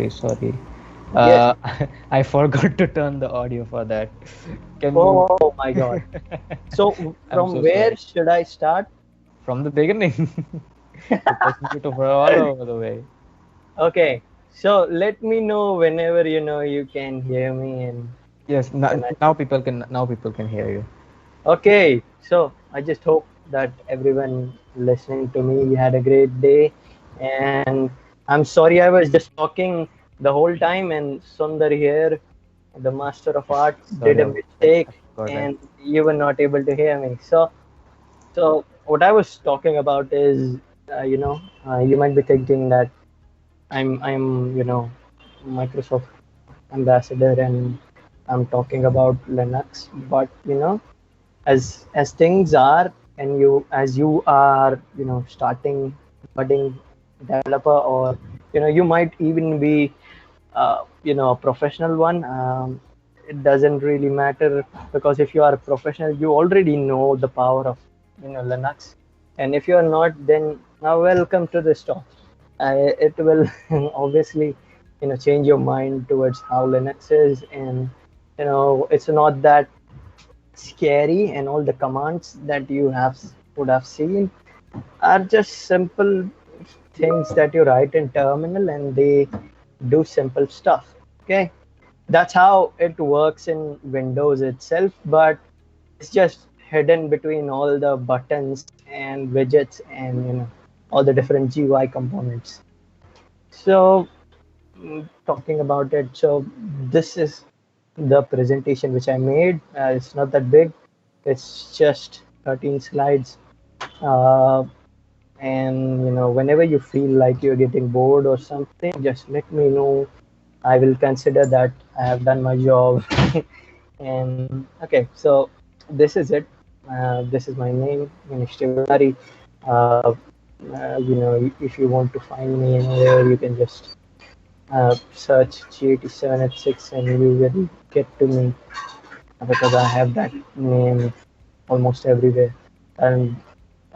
Sorry. Yes. Uh, I forgot to turn the audio for that. Can you? Oh my God. So I'm from so where sorry. should I start? From the beginning, because you to all over the way. Okay. So let me know whenever you can hear me and Yes. Now, then I. now people can hear you. Okay. So I just hope that everyone listening to me had a great day, and I'm sorry I was just talking the whole time, and Sundar here, the master of art, did Sorry a about that. I mistake, forgot that. and you were not able to hear me. So what I was talking about is, you might be thinking that I'm Microsoft ambassador and I'm talking about Linux, but as things are, and you are starting budding developer, or you might even be a professional one. It doesn't really matter, because if you are a professional, you already know the power of Linux, and if you are not, then welcome to this talk. It will obviously change your mind towards how Linux is, and it's not that scary, and all the commands that you would have seen are just simple things that you write in terminal, and they do simple stuff. Okay, that's how it works in Windows itself, but it's just hidden between all the buttons and widgets and all the different GUI components. So talking about it, so this is the presentation which I made. It's not that big, it's just 13 slides. uh, and whenever you feel like you're getting bored or something, just let me know. I will consider that I have done my job. And okay, so this is it. This is my name, Ganesh Tiwari. uh, if you want to find me anywhere, you can just search G8786 and you will get to me, because I have that name almost everywhere. And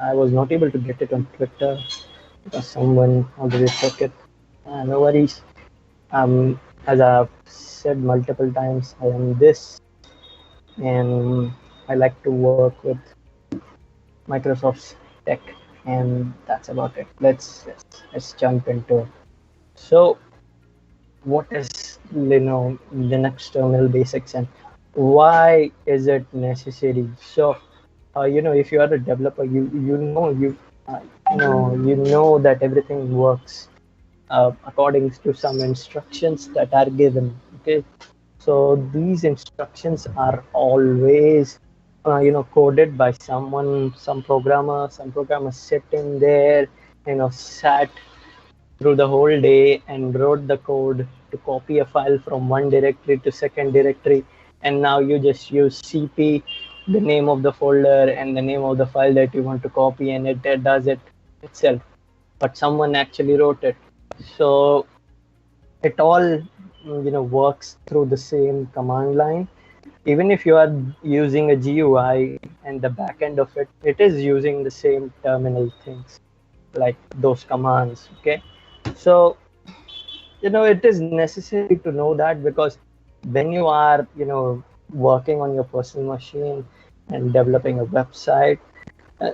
I was not able to get it on Twitter because someone already took it. No worries. As I've said multiple times, I am this, and I like to work with Microsoft's tech, and that's about it. Let's jump into it. So, what is Linux terminal basics, and why is it necessary? So, if you are a developer, uh, you know that everything works according to some instructions that are given. Okay, so these instructions are always coded by someone, some programmer sitting there, sat through the whole day and wrote the code to copy a file from one directory to second directory, and now you just use cp, the name of the folder and the name of the file that you want to copy, and it does it itself, but someone actually wrote it. So it all works through the same command line. Even if you are using a GUI, and the back end of it is using the same terminal things, like those commands. Okay, so it is necessary to know that, because when you are working on your personal machine and developing a website,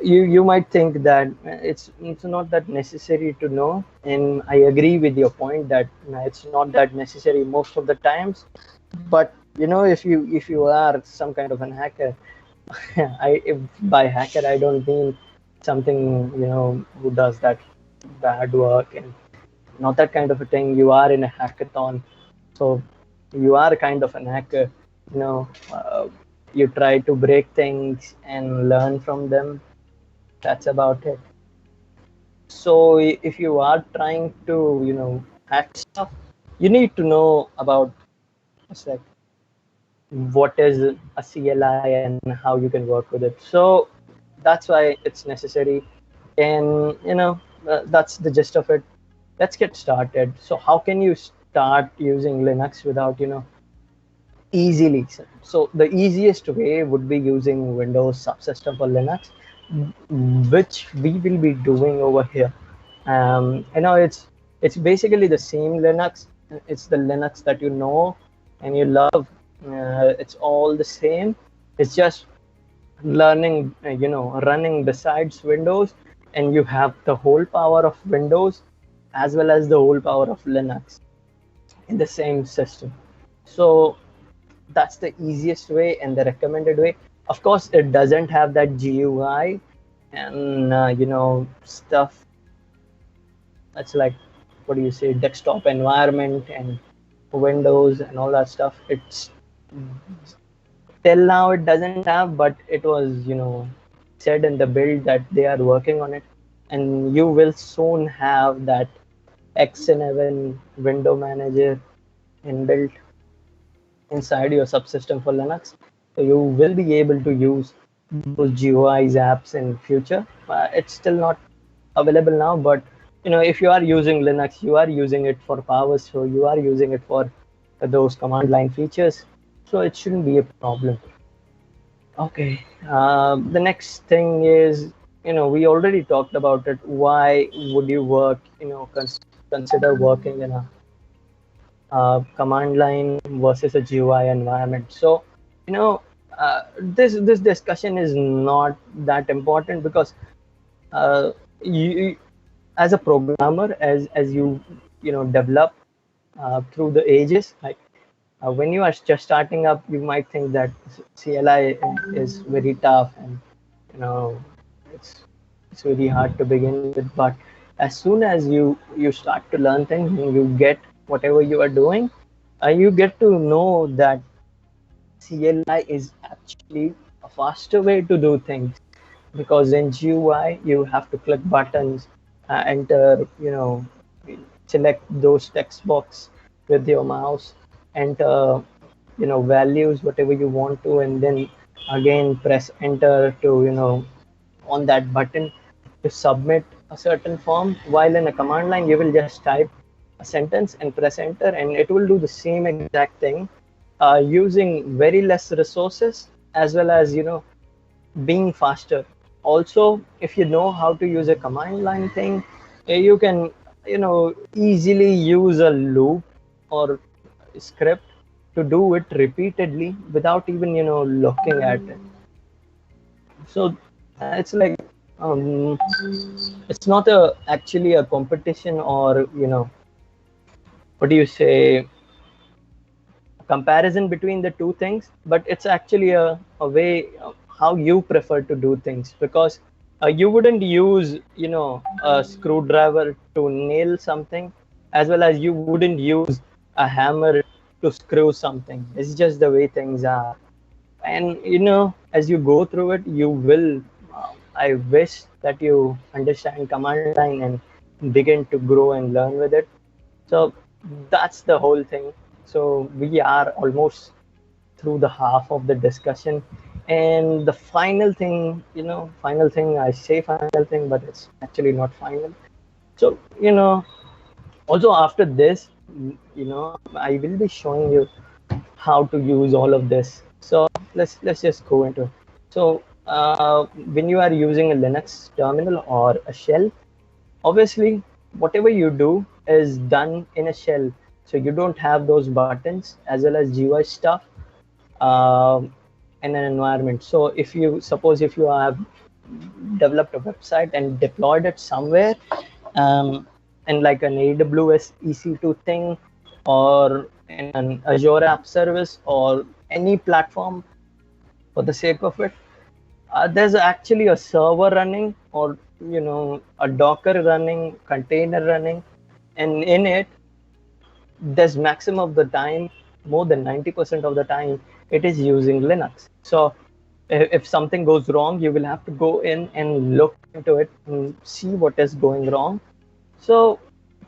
you might think that it's not that necessary to know, and I agree with your point that it's not that necessary most of the times. But if you are some kind of an hacker, by hacker I don't mean something who does that bad work, and not that kind of a thing. You are in a hackathon, so you are kind of an hacker. you know uh, you try to break things and learn from them. That's about it. So if you are trying to hack stuff, you need to know about what's like what is a CLI and how you can work with it. So that's why it's necessary. And that's the gist of it. Let's get started. So how can you start using Linux without easily? So the easiest way would be using Windows Subsystem for Linux, which we will be doing over here. It's basically the same Linux, It's the Linux that you know and you love. It's all the same. It's just learning, running besides Windows, and you have the whole power of Windows as well as the whole power of Linux in the same system. So that's the easiest way and the recommended way. Of course, it doesn't have that GUI and stuff. That's like, what do you say, desktop environment and Windows and all that stuff. It's till now it doesn't have, but it was said in the build that they are working on it, and you will soon have that X11 window manager inbuilt inside your subsystem for Linux. So you will be able to use those GUIs apps in future. It's still not available now, but if you are using Linux, you are using it for power, so you are using it for those command line features. So it shouldn't be a problem. Okay. The next thing is, we already talked about it. Why would you work, consider working in a command line versus a GUI environment? So, this discussion is not that important because you, as a programmer, as you develop through the ages, like when you are just starting up, you might think that CLI is very tough and it's very hard to begin with. But as soon as you start to learn things and you get whatever you are doing, you get to know that CLI is actually a faster way to do things, because in GUI you have to click buttons, enter, select those text box with your mouse, enter values whatever you want to, and then again press enter to on that button to submit a certain form. While in a command line you will just type a sentence and press enter, and it will do the same exact thing, using very less resources, as well as being faster. Also, if you know how to use a command line thing, you can easily use a loop or script to do it repeatedly without even looking at it. So it's like it's not actually a competition, or what do you say, comparison between the two things, but it's actually a way of how you prefer to do things, because you wouldn't use a screwdriver to nail something, as well as you wouldn't use a hammer to screw something. It's just the way things are. And as you go through it, you will I wish that you understand command line and begin to grow and learn with it. So that's the whole thing. So we are almost through the half of the discussion, and the final thing, I say final thing, but it's actually not final. So also after this, I will be showing you how to use all of this. So let's just go into it. So when you are using a Linux terminal or a shell, obviously whatever you do is done in a shell, so you don't have those buttons as well as GUI stuff in an environment. So if you have developed a website and deployed it somewhere, in like an AWS EC2 thing, or in an Azure app service, or any platform for the sake of it, there's actually a server running, or a Docker running, container running, and in it, there's maximum of the time, more than 90% of the time, it is using Linux. So if something goes wrong, you will have to go in and look into it and see what is going wrong. So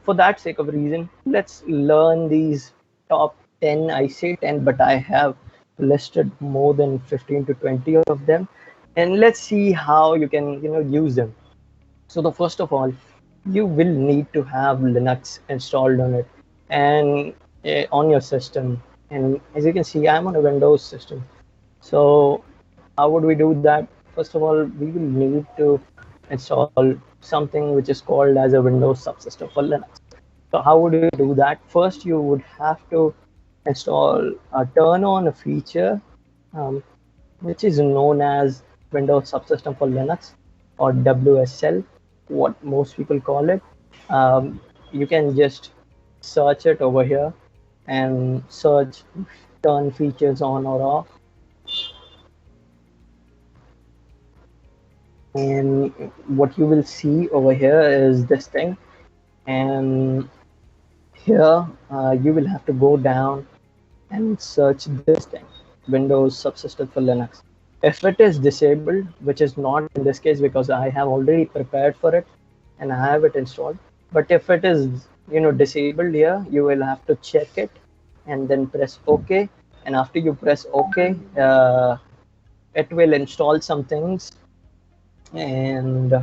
for that sake of reason, let's learn these top 10. I say 10, but I have listed more than 15 to 20 of them, and let's see how you can use them. So the first of all, you will need to have Linux installed on it and on your system. And as you can see, I'm on a Windows system. So how would we do that? First of all, we will need to install something which is called as a Windows subsystem for Linux. So how would you do that? First, you would have to install turn on a feature um, which is known as Windows Subsystem for Linux, or WSL, what most people call it. You can just search it over here and search turn features on or off. And what you will see over here is this thing. And here you will have to go down and search this thing, Windows Subsystem for Linux. If it is disabled, which is not in this case because I have already prepared for it and I have it installed. But if it is, disabled here, you will have to check it and then press OK. And after you press OK, it will install some things, and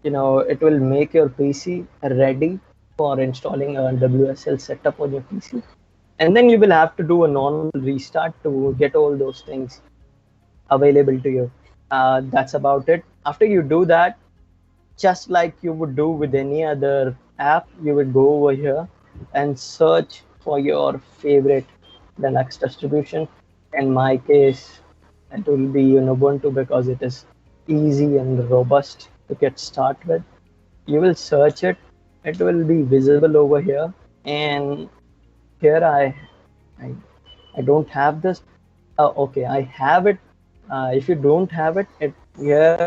it will make your PC ready for installing a WSL setup on your PC. And then you will have to do a normal restart to get all those things available to you. That's about it. After you do that, just like you would do with any other app, you would go over here and search for your favorite Linux distribution. In my case, it will be Ubuntu because it is easy and robust to get started with. You will search it. It will be visible over here. And here I don't have this. Okay, I have it. If you don't have it, here,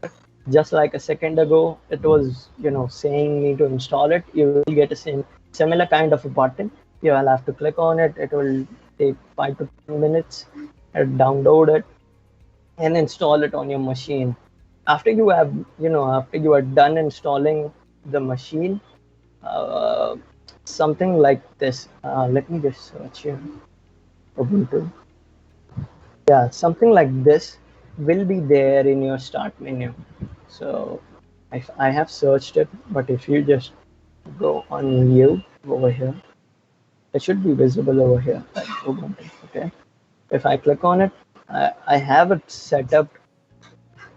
just like a second ago, it was saying me to install it. You will get a similar kind of a button. You will have to click on it. It will take 5 to 10 minutes and download it and install it on your machine. After you have after you are done installing the machine, something like this. Let me just search here. Ubuntu. Yeah, something like this will be there in your start menu. So I have searched it, but if you just go on view over here, it should be visible over here, like Ubuntu. Okay. If I click on it, I have it set up,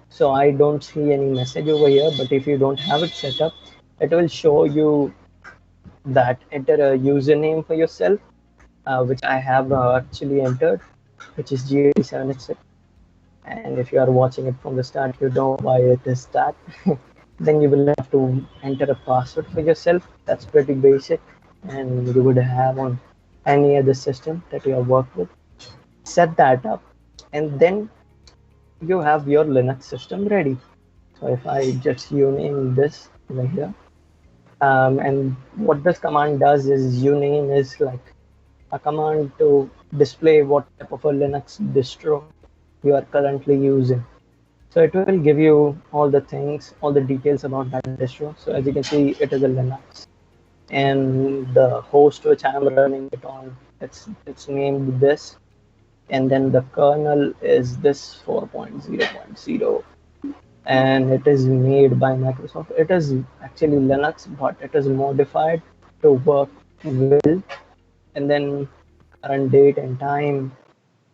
so I don't see any message over here. But if you don't have it set up, it will show you that enter a username for yourself, which I have actually entered, which is G8786. And if you are watching it from the start, you know why it is that. Then you will have to enter a password for yourself. That's pretty basic, and you would have on any other system that you have worked with. Set that up, and then you have your Linux system ready. So if I just uname this over here, and what this command does is uname is like a command to display what type of a Linux distro you are currently using. So it will give you all the things, all the details about that distro. So as you can see, it is a Linux, and the host which I am running it on, it's named this, and then the kernel is this 4.0.0, and it is made by Microsoft. It is actually Linux, but it is modified to work well. And then current date and time,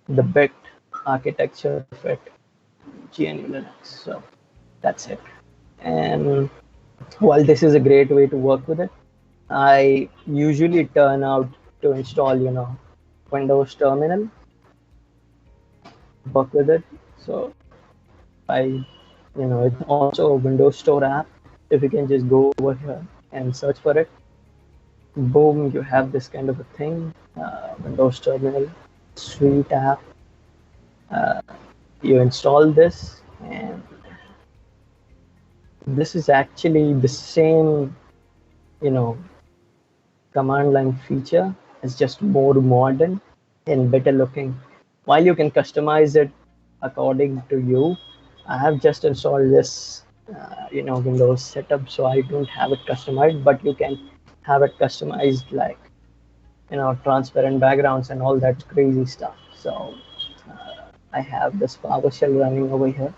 the bit architecture of it, GNU Linux. So that's it. And while this is a great way to work with it, I usually turn out to install, Windows Terminal, work with it. So it's also a Windows Store app. If you can just go over here and search for it, boom, you have this kind of a thing, Windows Terminal, sweet app. You install this, and this is actually the same, command line feature. It's just more modern and better looking. While you can customize it according to you, I have just installed this, Windows setup, so I don't have it customized, but you can have it customized, like, transparent backgrounds and all that crazy stuff. So I have this PowerShell running over here.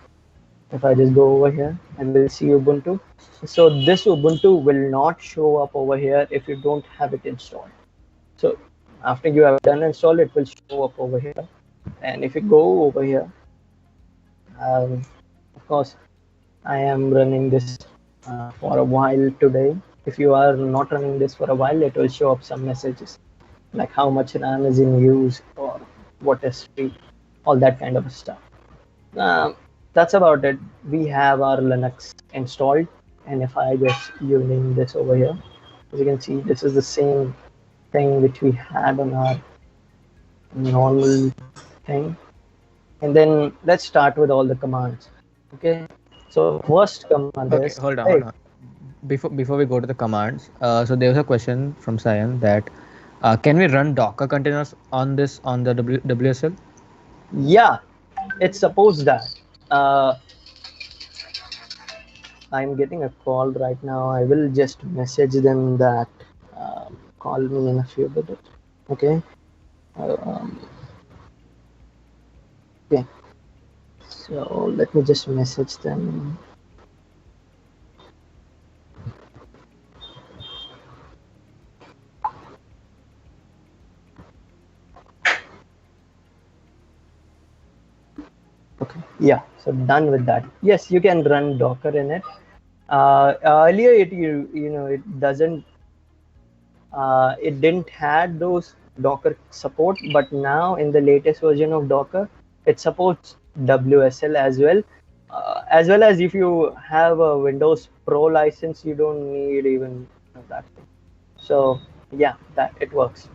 If I just go over here and we'll see Ubuntu. So this Ubuntu will not show up over here if you don't have it installed. So after you have done install, it will show up over here. And if you go over here, of course, I am running this for a while today if you are not running this for a while, it will show up some messages like how much RAM is in use or what is free, all that kind of stuff. That's about it. We have our Linux installed, and if I just name this over here, as you can see, this is the same thing which we had on our normal thing. And then let's start with all the commands. Okay, so first command Okay, is hold on. Before we go to the commands, so there was a question from Sayan that can we run Docker containers on the WSL? Yeah, it's supposed that. Uh, I'm getting a call right now. I will just message them that call me in a few minutes. Okay. Um, okay. So let me just message them. Okay. Yeah. So done with that. Yes, you can run Docker in it. Earlier, it didn't had those Docker support, but now in the latest version of Docker, it supports WSL as well as if you have a Windows Pro license, you don't need even that thing. So yeah, that it works.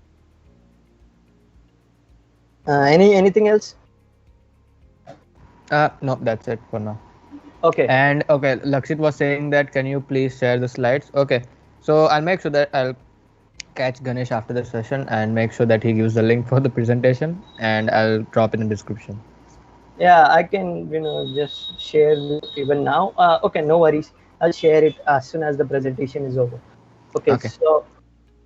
Anything else? No, that's it for now. Okay. And okay, Lakshit was saying that can you please share the slides? Okay, so I'll make sure that I'll catch Ganesh after the session and make sure that he gives the link for the presentation, and I'll drop it in the description. Yeah, I can just share even now. Okay, no worries. I'll share it as soon as the presentation is over. Okay. So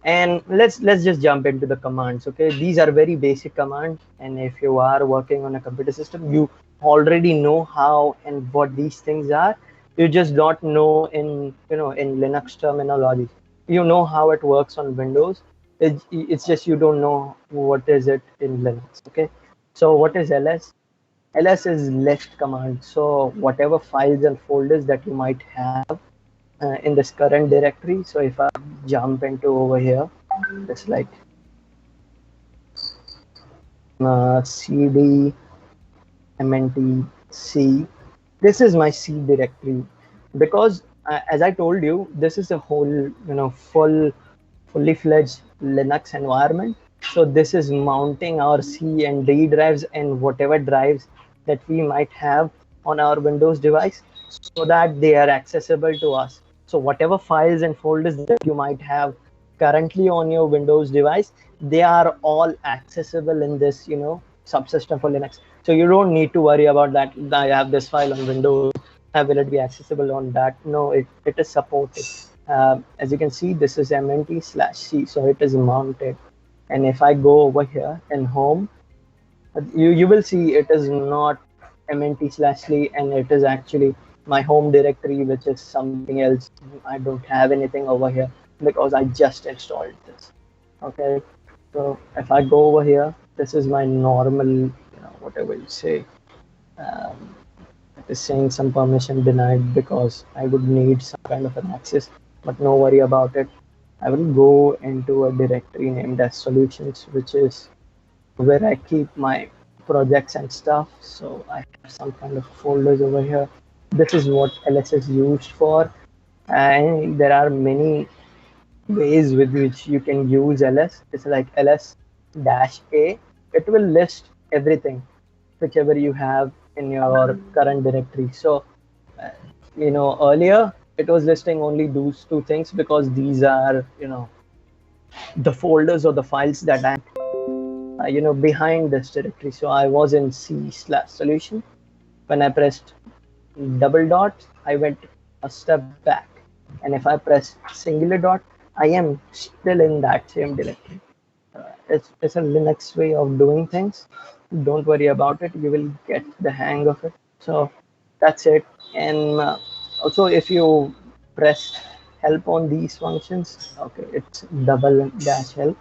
and let's just jump into the commands. Okay, these are very basic commands, and if you are working on a computer system, you already know how and what these things are. You just don't know in Linux terminology. You know how it works on Windows. It's just you don't know what is it in Linux. Okay, so what is ls? Ls is list command. So whatever files and folders that you might have in this current directory. So if I jump into over here, it's like cd mnt c. This is my C directory because as I told you, this is a whole fully fledged Linux environment. So this is mounting our C and D drives and whatever drives that we might have on our Windows device so that they are accessible to us. So whatever files and folders that you might have currently on your Windows device, they are all accessible in this, subsystem for Linux. So you don't need to worry about that. I have this file on Windows. Will it be accessible on that? No, it is supported. As you can see, this is mnt/c, so it is mounted. And if I go over here in home, you will see it is not mnt/c, and it is actually my home directory, which is something else. I don't have anything over here because I just installed this. Okay, so if I go over here, this is my normal, whatever you say. It is saying some permission denied because I would need some kind of an access, but no worry about it. I will go into a directory named as solutions, which is where I keep my projects and stuff. So I have some kind of folders over here. This is what ls is used for, and there are many ways with which you can use ls. It's like ls-a. It will list everything whichever you have in your current directory. So earlier it was listing only those two things because these are the folders or the files that I behind this directory. So I was in c/solution. When I pressed double dot, I went a step back, and if I press singular dot, I am still in that same directory. It's a Linux way of doing things. Don't worry about it. You will get the hang of it. So that's it. And also, if you press help on these functions, okay, it's double dash help.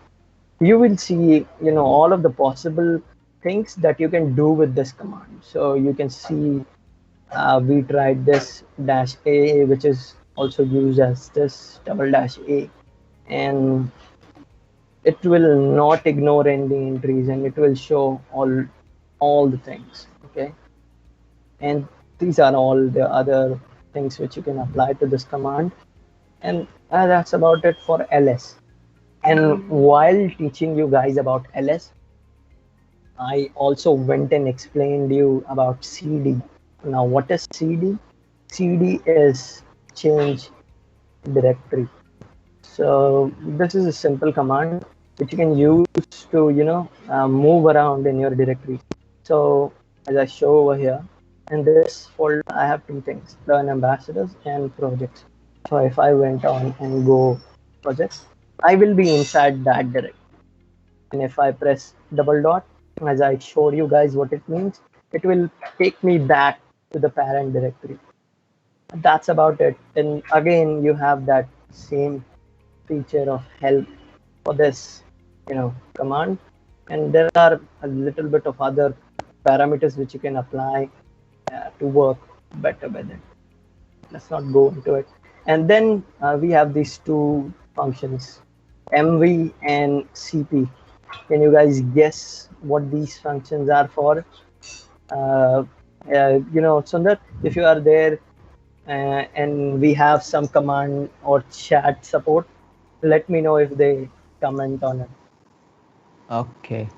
You will see, all of the possible things that you can do with this command. So you can see we tried this -a, which is also use as this --a, and it will not ignore any entries, and it will show all the things. Okay, and these are all the other things which you can apply to this command, and that's about it for ls. And while teaching you guys about ls, I also went and explained you about cd. Now what is cd? Cd is change directory. So this is a simple command which you can use to move around in your directory. So as I show over here, in this folder I have two things: learn ambassadors and projects. So if I went on and go projects, I will be inside that directory. And if I press double dot, as I showed you guys what it means, it will take me back to the parent directory. That's about it. And again, you have that same feature of help for this command, and there are a little bit of other parameters which you can apply to work better with it. Let's not go into it. And then we have these two functions, mv and cp. Can you guys guess what these functions are for? Sundar, if you are there and we have some command or chat support, let me know if they comment on it. Okay.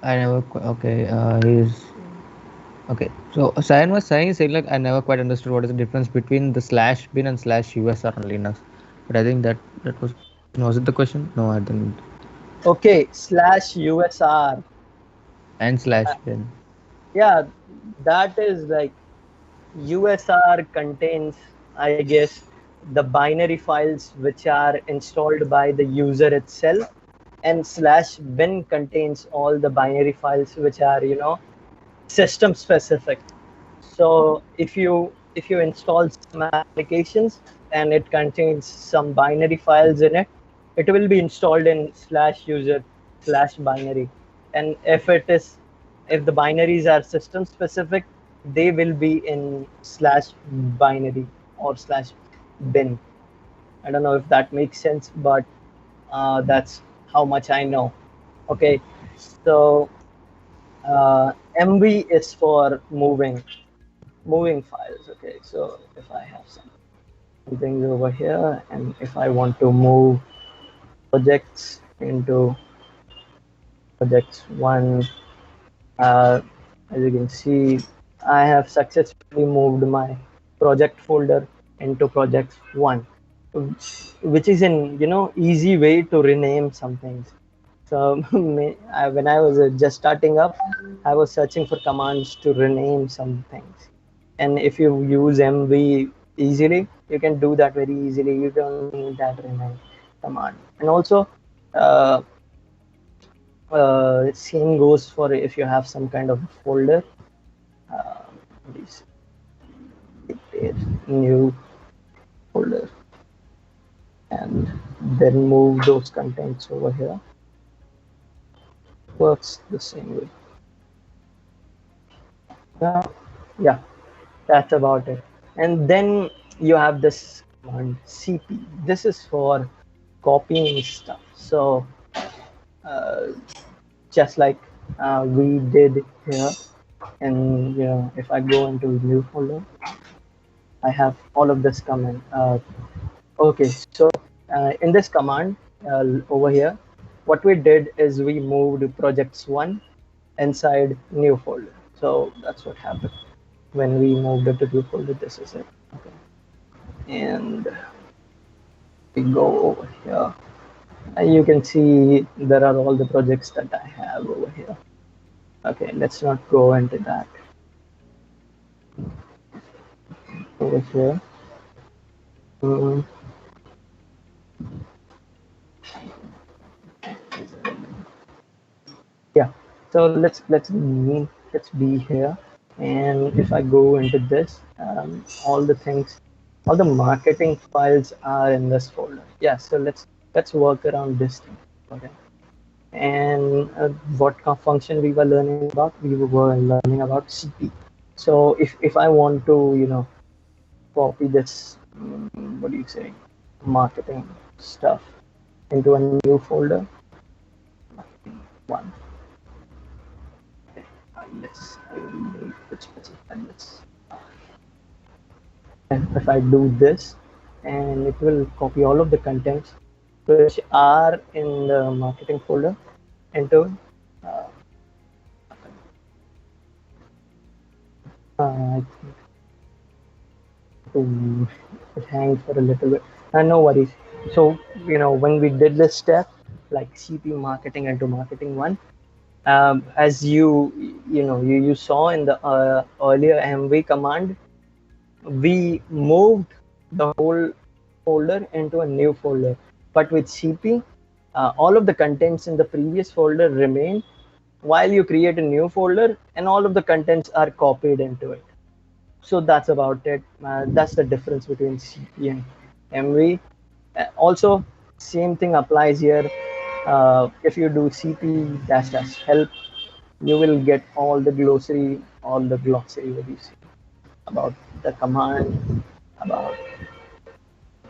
I never. Okay. He's okay. So Sayan was saying like I never quite understood what is the difference between the slash bin and slash usr on Linux. But I think that was the question. Was it the question? No, I didn't. Okay, slash usr. And slash bin. Yeah, that is like usr contains, I guess, the binary files which are installed by the user itself, and slash bin contains all the binary files which are system specific. So if you install some applications and it contains some binary files in it, it will be installed in slash user slash binary. And if the binaries are system specific, they will be in slash binary or slash bin. I don't know if that makes sense, but that's how much I know. Okay, so mv is for moving files. Okay, so if I have some things over here, and if I want to move projects into projects one, as you can see, I have successfully moved my project folder into projects one, which is an easy way to rename some things. So when I was just starting up, I was searching for commands to rename some things. And if you use mv easily, you can do that very easily. You don't need that rename command. And also, uh, same goes for if you have some kind of folder. Uh, new folder, and then move those contents over here. Works the same way. Yeah, that's about it. And then you have this command cp. This is for copying stuff. So uh, just like we did here, and if I go into new folder, I have all of this command. Okay, so in this command over here, what we did is we moved projects one inside new folder. So that's what happened when we moved it to new folder. This is it. Okay, and we go over here, and you can see there are all the projects that I have over here. Okay, let's not go into that. Over here. Yeah, so let's be here, and if I go into this, all the things, all the marketing files are in this folder. Yeah, so let's work around this thing. Okay, and what function we were learning about? We were learning about cp. So if I want to copy this, what do you say, marketing stuff into a new folder. One. Okay, yes, I will need to specify this. And if I do this, and it will copy all of the contents which are in the marketing folder into I think it hangs for a little bit. No worries. So when we did this step, like CP marketing into marketing one, as you saw in the earlier MV command, we moved the whole folder into a new folder. But with CP, all of the contents in the previous folder remain while you create a new folder, and all of the contents are copied into it. So that's about it. That's the difference between CP and MV. Also, same thing applies here. If you do CP -- help, you will get all the glossary, what you see about the command, about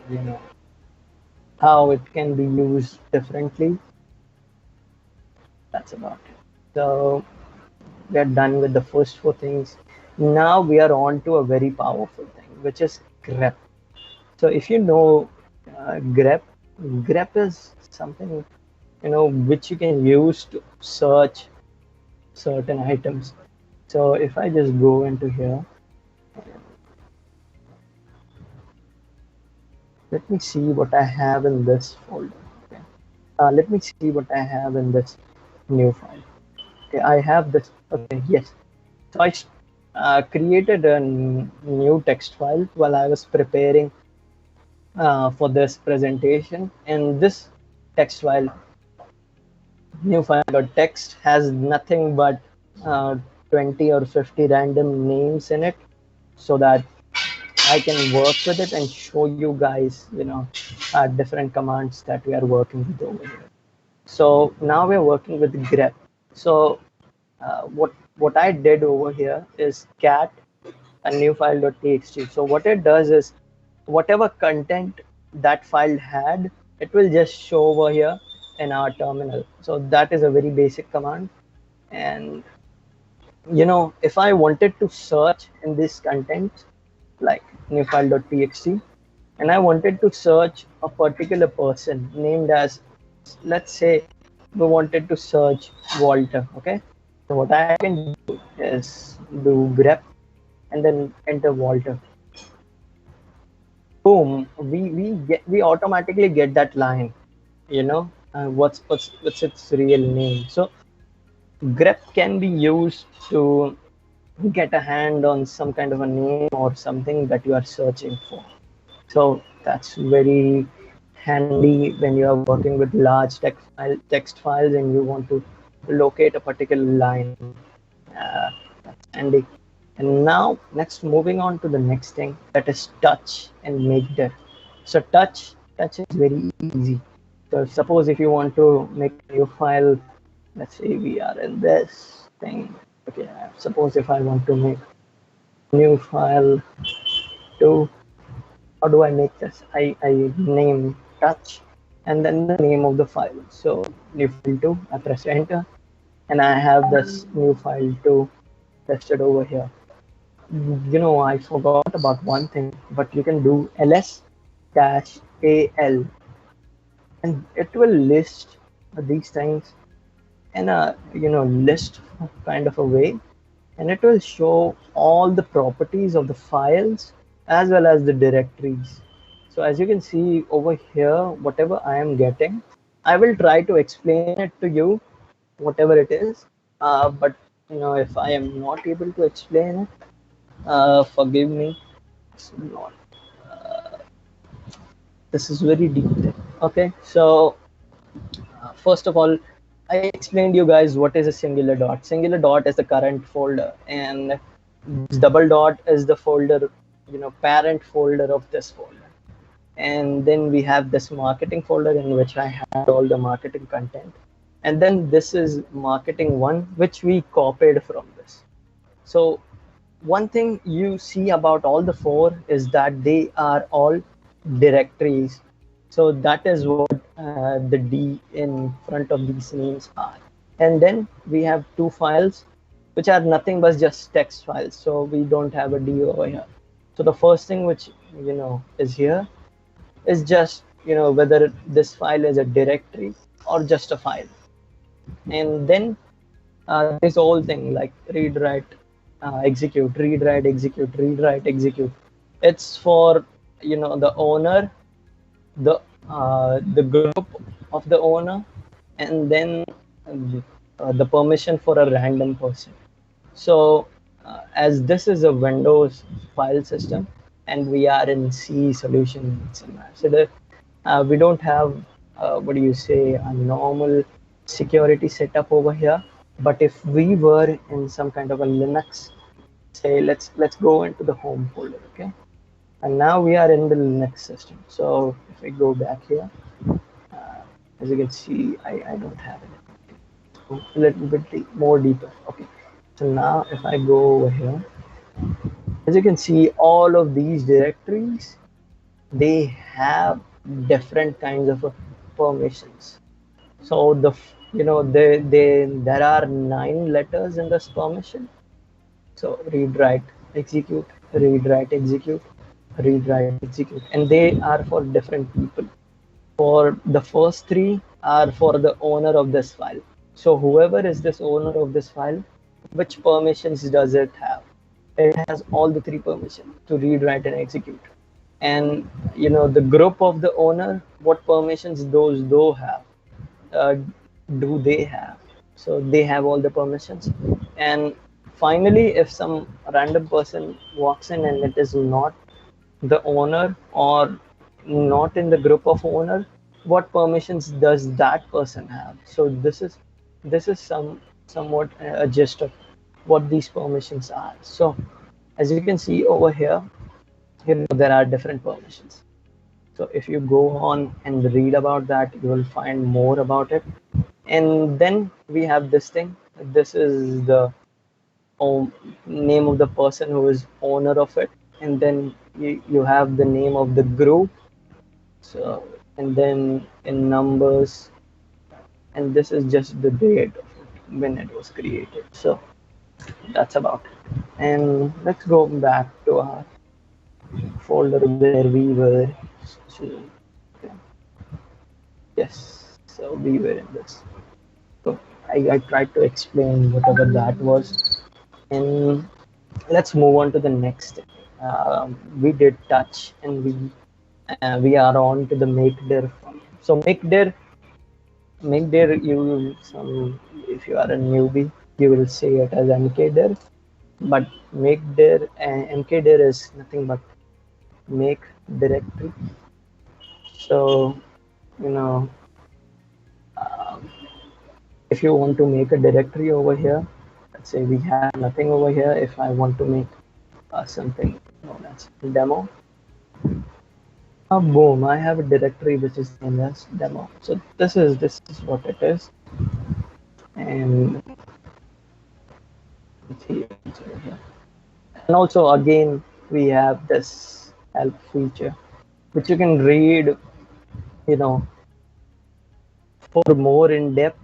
you know how it can be used differently. That's about it. So we are done with the first four things. Now we are on to a very powerful thing, which is grep. So if you know grep is something which you can use to search certain items. So if I just go into here, let me see what I have in this folder. Okay. Let me see what I have in this new file. Okay, I have this. Okay, yes. So I created a new text file while I was preparing for this presentation, and this text file, new file.text, has nothing but 20 or 50 random names in it, so that I can work with it and show you guys, different commands that we are working with over here. So now we're working with grep. So what I did over here is cat a new file.txt. So what it does is, whatever content that file had, it will just show over here in our terminal. So that is a very basic command. And if I wanted to search in this content, like new file.txt, and I wanted to search a particular person named as, let's say we wanted to search Walter. Okay, so what I can do is do grep and then enter Walter. Boom, we automatically get that line, what's its real name. So grep can be used to get a hand on some kind of a name or something that you are searching for. So that's very handy when you are working with large text files and you want to locate a particular line. That's handy. And now, next, moving on to the next thing, that is touch and make dir. So touch is very easy. So suppose if you want to make a new file, let's say we are in this thing. Okay, suppose if I want to make a new file to, how do I make this? I name touch and then the name of the file. So new file 2, I press enter, and I have this new file 2 tested over here. I forgot about one thing, but you can do ls-al, and it will list these things in a list kind of a way, and it will show all the properties of the files as well as the directories. So as you can see over here, whatever I am getting, I will try to explain it to you, whatever it is. But if I am not able to explain it, forgive me. It's not. This is very deep. Okay, so first of all, I explained you guys what is a singular dot. Singular dot is the current folder, and double dot is the folder, parent folder of this folder. And then we have this marketing folder in which I had all the marketing content. And then this is marketing one, which we copied from this. So one thing you see about all the four is that they are all directories. So that is what the D in front of these names are. And then we have two files which are nothing but just text files. So we don't have a D over here. So the first thing which is here is just whether this file is a directory or just a file. And then there is whole thing like read, write, execute, read, write, execute, read, write, execute. It's for the owner, the group of the owner, and then the permission for a random person. So as this is a Windows file system and we are in C solutions ambassador, we don't have what do you say, a normal security setup over here. But if we were in some kind of a Linux, say let's go into the home folder, okay? And now we are in the Linux system. So if I go back here, as you can see, I don't have it. A little bit more deeper. Okay. So now if I go over here, as you can see, all of these directories, they have different kinds of permissions. So there are 9 letters in this permission. So read, write, execute, read, write, execute, read, write, execute, and they are for different people. For the first 3 are for the owner of this file. So whoever is this owner of this file, which permissions does it have? It has all the 3 permissions to read, write, and execute. And the group of the owner, what permissions those do have? Do they have? So they have all the permissions. And finally, if some random person walks in and it is not the owner or not in the group of owner, what permissions does that person have? So this is somewhat a gist of what these permissions are. So as you can see over here, there are different permissions. So if you go on and read about that, you will find more about it. And then we have this thing. This is the name of the person who is owner of it. And then you have the name of the group. So, and then in numbers, and this is just the date when it was created. So that's about it. And let's go back to our folder where we were. Okay. Yes, so we were in this. So I tried to explain whatever that was. And let's move on to the next. We did touch, and we are on to the make dir. So make dir, you if you are a newbie, you will say it as mkdir, but make dir mkdir is nothing but make directory. So if you want to make a directory over here, let's say we have nothing over here. If I want to make something known as demo, boom, I have a directory which is named as demo. So this is what it is. And it's here. And also again we have this help feature which you can read for more in depth.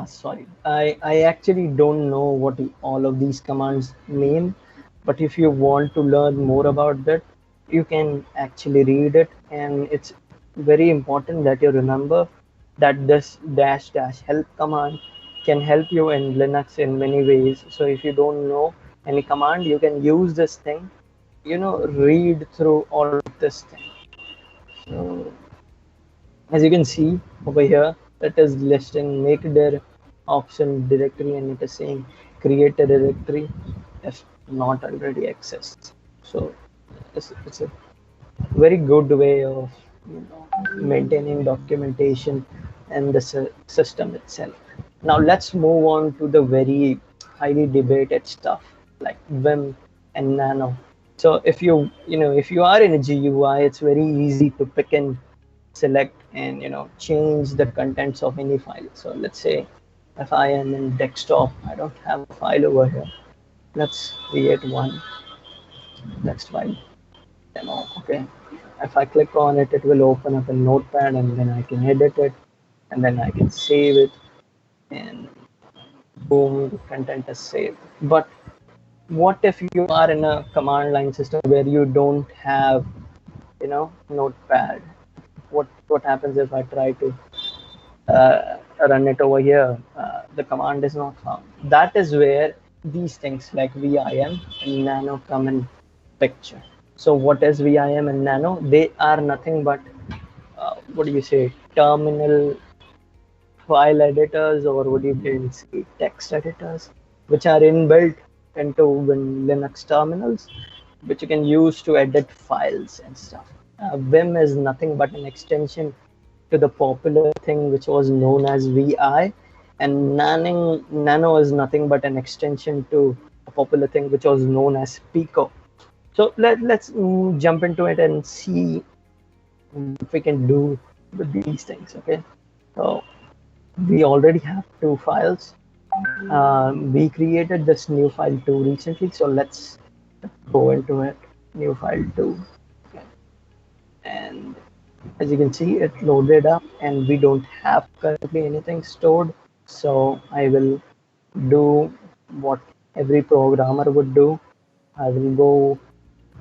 Sorry, I actually don't know what all of these commands mean, but if you want to learn more about that, you can actually read it. And it's very important that you remember that this -- help command can help you in Linux in many ways. So if you don't know any command, you can use this thing, read through all of this thing. So as you can see over here, it is listing make dir option directory, and it is saying create a directory if not already exists. So it's a very good way of maintaining documentation and the system itself. Now let's move on to the very highly debated stuff like Vim and Nano. So if you are in a GUI, it's very easy to pick and select and change the contents of any file. So let's say if I am in desktop, I don't have a file over here. Let's create one text file demo. Okay. If I click on it, it will open up a notepad and then I can edit it and then I can save it and boom, the content is saved. But what if you are in a command line system where you don't have, notepad? What happens if I try to run it over here? The command is not found. That is where these things like vim and nano come in picture. So what is vim and nano? They are nothing but what do you say, terminal file editors, or what you can say, text editors, which are inbuilt into Linux terminals, which you can use to edit files and stuff. Vim is nothing but an extension to the popular thing which was known as VI, and Nano is nothing but an extension to a popular thing which was known as Pico. So let's jump into it and see what we can do with these things. Okay, so we already have two files. We created this new file 2 recently, so let's go into it. New file 2. Okay. And as you can see, it loaded up and we don't have currently anything stored. So I will do what every programmer would do. I will go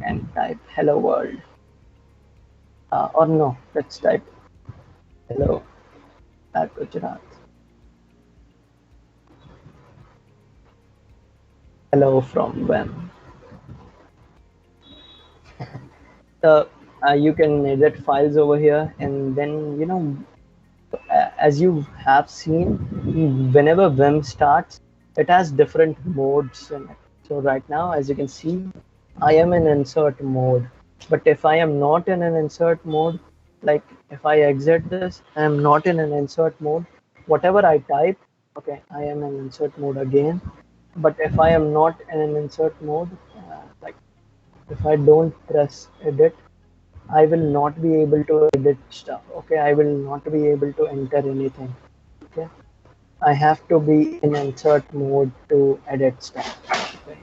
and type hello world. Or no, let's type hello at Gujarat. Hello from Vim. So you can edit files over here, and then as you have seen, whenever Vim starts, it has different modes in it. So right now, as you can see, I am in insert mode. But if I am not in an insert mode, like if I exit this, I am not in an insert mode. Whatever I type, okay, I am in insert mode again. But if I am not in an insert mode, like if I don't press edit, I will not be able to edit stuff. Okay, I will not be able to enter anything. Okay, I have to be in insert mode to edit stuff. Okay,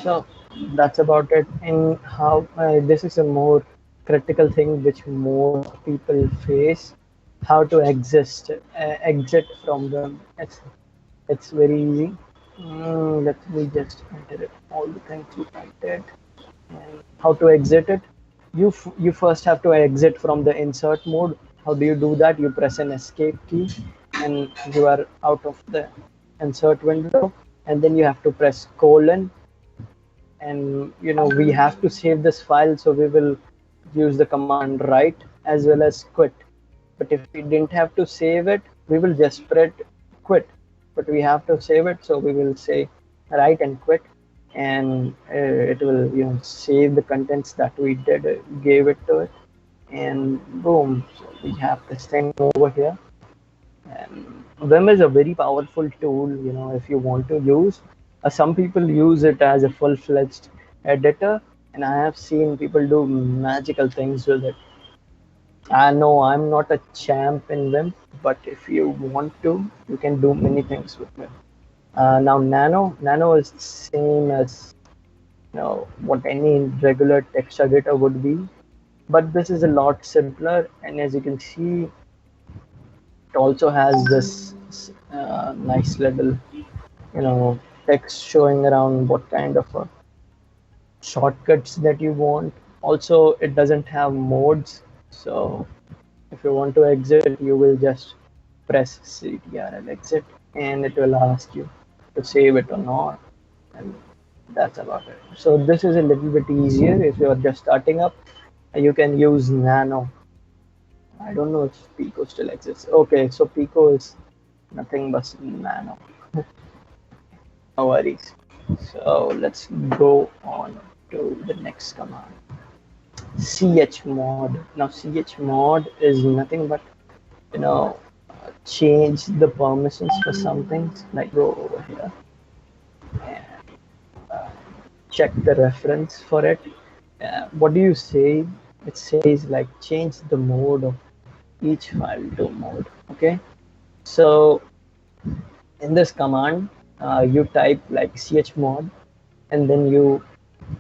so that's about it. And how this is a more critical thing which more people face: how to exit from them. It's very easy. Let me just enter it, all the things we did. And how to exit it? You first have to exit from the insert mode. How do you do that? You press an escape key and you are out of the insert window, and then you have to press colon, and we have to save this file, so we will use the command write as well as quit. But if we didn't have to save it, we will just press quit, but we have to save it, so we will say write and quit, and it will save the contents that we gave it to it, and boom, so we have this thing over here. And Vim is a very powerful tool, if you want to use. Some people use it as a full-fledged editor, and I have seen people do magical things with it. I know I'm not a champ in Vim, but if you want to, you can do many things with Vim. Now Nano is the same as what any regular text editor would be, but this is a lot simpler. And as you can see, it also has this nice little text showing around what kind of shortcuts that you want. Also, it doesn't have modes, so if you want to exit, you will just press ctrl exit and it will ask you to save it or not, and that's about it. So this is a little bit easier if you are just starting up. You can use Nano. I don't know if Pico still exists. Okay, so Pico is nothing but Nano. No worries. So let's go on to the next command. Chmod. Now Chmod is nothing but change the permissions for some things. Like go over here and check the reference for it. What do you say? It says like change the mode of each file to mode. Okay, so in this command, you type like chmod, and then you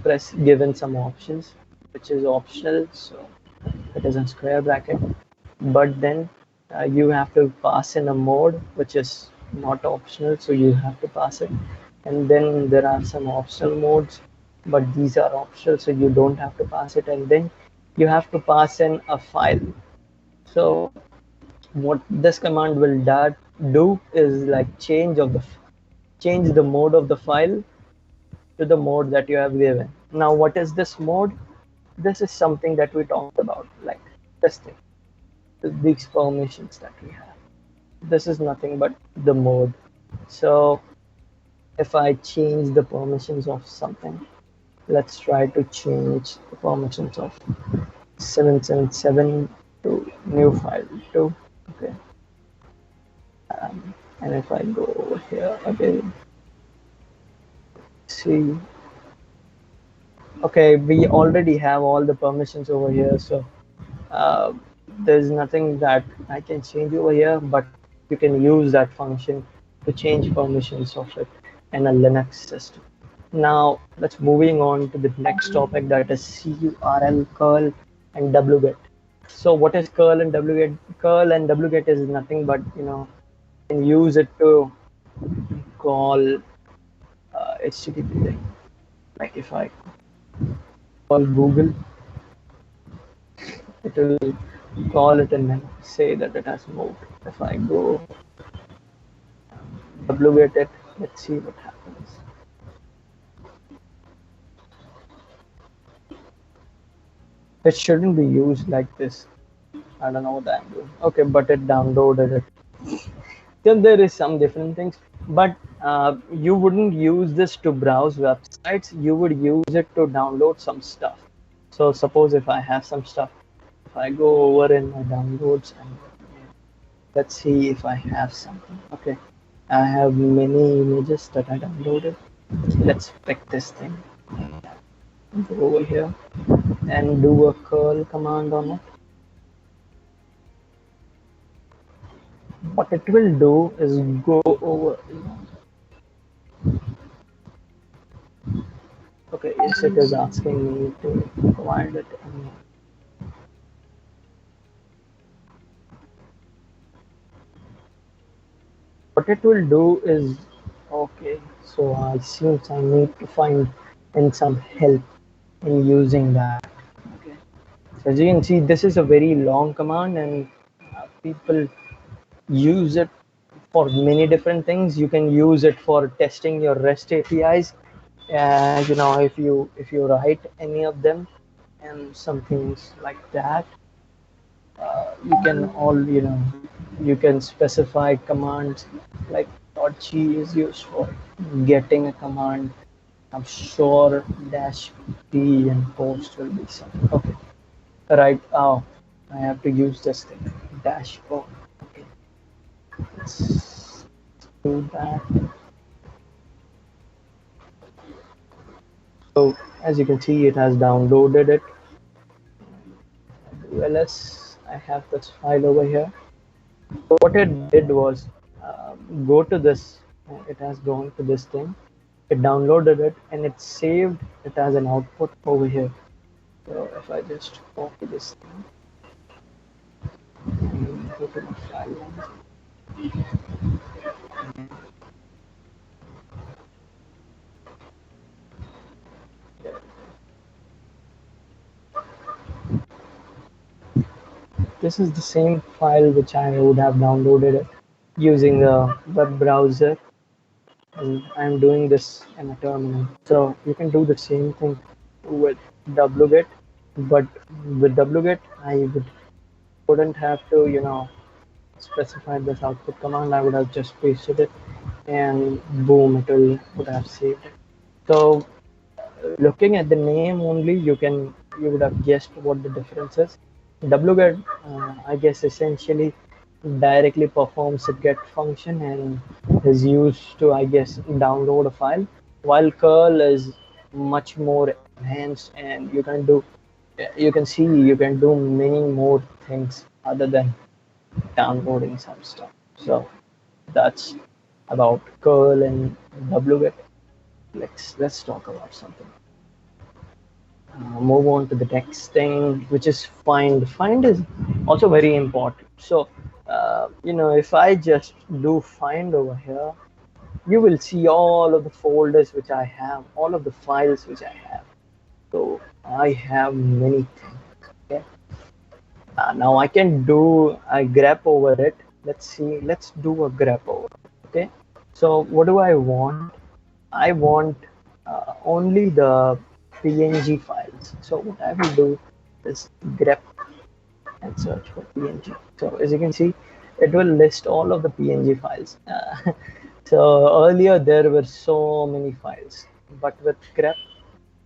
press given some options, which is optional, so it is in square bracket. But then you have to pass in a mode which is not optional, so you have to pass it. And then there are some optional modes, but these are optional, so you don't have to pass it. And then you have to pass in a file. So what this command will do is like change the mode of the file to the mode that you have given. Now, what is this mode? This is something that we talked about, like this thing, these permissions that we have. This is nothing but the mode. So if I change the permissions of something, let's try to change the permissions of 777 to new file 2. Okay. And if I go over here again, see, okay, we already have all the permissions over here, so uh, there's nothing that I can change over here, but you can use that function to change permissions of it in a Linux system. Now let's moving on to the next topic, that is curl, curl and wget. So what is curl and wget? Curl and wget is nothing but, you can use it to call HTTP thing. Like if I call Google, it will call it and then say that it has moved. If I go wget it, let's see what happens. It shouldn't be used like this. I don't know what I'm doing. Okay, but it downloaded it. Then there is some different things, but you wouldn't use this to browse websites. You would use it to download some stuff. So suppose if I have some stuff, if I go over in my downloads and let's see if I have something. Okay, I have many images that I downloaded. Let's pick this thing. Go over here and do a curl command on it. What it will do is go over. Okay, yes, it is asking me to provide it. What it will do is, okay, so I seems I need to find in some help in using that. Okay, so as you can see, this is a very long command, and people use it for many different things. You can use it for testing your REST APIs. If you write any of them and some things like that, you can you can specify commands like .g is used for getting a command. I'm sure -p and post will be something. Okay, right. Oh, I have to use this thing, dashboard. Okay, let's do that. So as you can see, it has downloaded it. ls, I have this file over here. So what it did was go to this. It has gone to this thing. It downloaded it and it saved it as an output over here. So if I just copy this thing and go to my file. This is the same file which I would have downloaded it using the web browser, and I'm doing this in a terminal. So you can do the same thing with wget, but with wget I wouldn't have to specify this output command. I would have just pasted it and boom, it would have saved it. So looking at the name only, you would have guessed what the difference is. Wget, I guess, essentially directly performs a get function and is used to, I guess, download a file, while curl is much more enhanced, and you can do many more things other than downloading some stuff. So that's about curl and wget. Let's talk about something. Move on to the next thing, which is find. Find is also very important. So, if I just do find over here, you will see all of the folders which I have, all of the files which I have. So I have many things. Okay. Now I can do a grep over it. Let's see. Let's do a grep over. Okay. So what do I want? I want only the PNG files. So what I will do is grep and search for PNG. So as you can see, it will list all of the PNG files. So earlier there were so many files, but with grep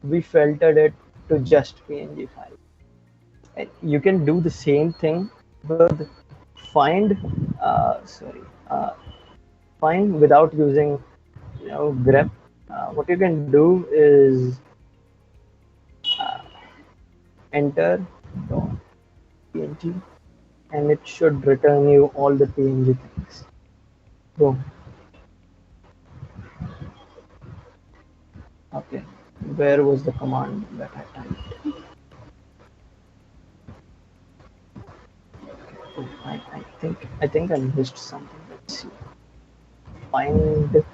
we filtered it to just PNG files. And you can do the same thing with find. Sorry, find without using grep. What you can do is uh, enter .png and it should return you all the PNG things. Boom. Okay, where was the command that I typed? Oh, I think I missed something. Let's see. Find.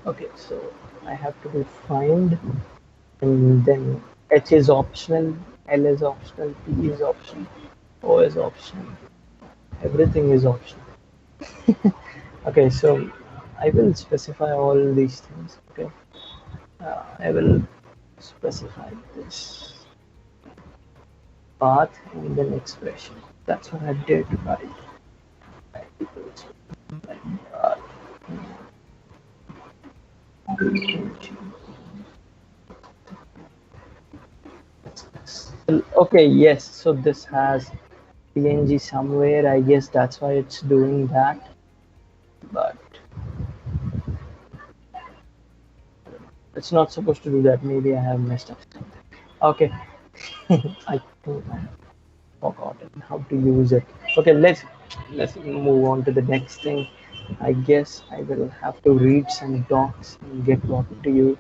Okay, so I have to do find, and then H is optional, L is optional, P is optional, O is optional. Everything is optional. Okay, so I will specify all these things. Okay, I will specify this path and then expression. That's what I did, right? Okay, yes, so this has PNG somewhere. I guess that's why it's doing that. But it's not supposed to do that. Maybe I have messed up something. Okay. I think I have forgotten how to use it. Okay, let's move on to the next thing. I guess I will have to read some docs and get back to you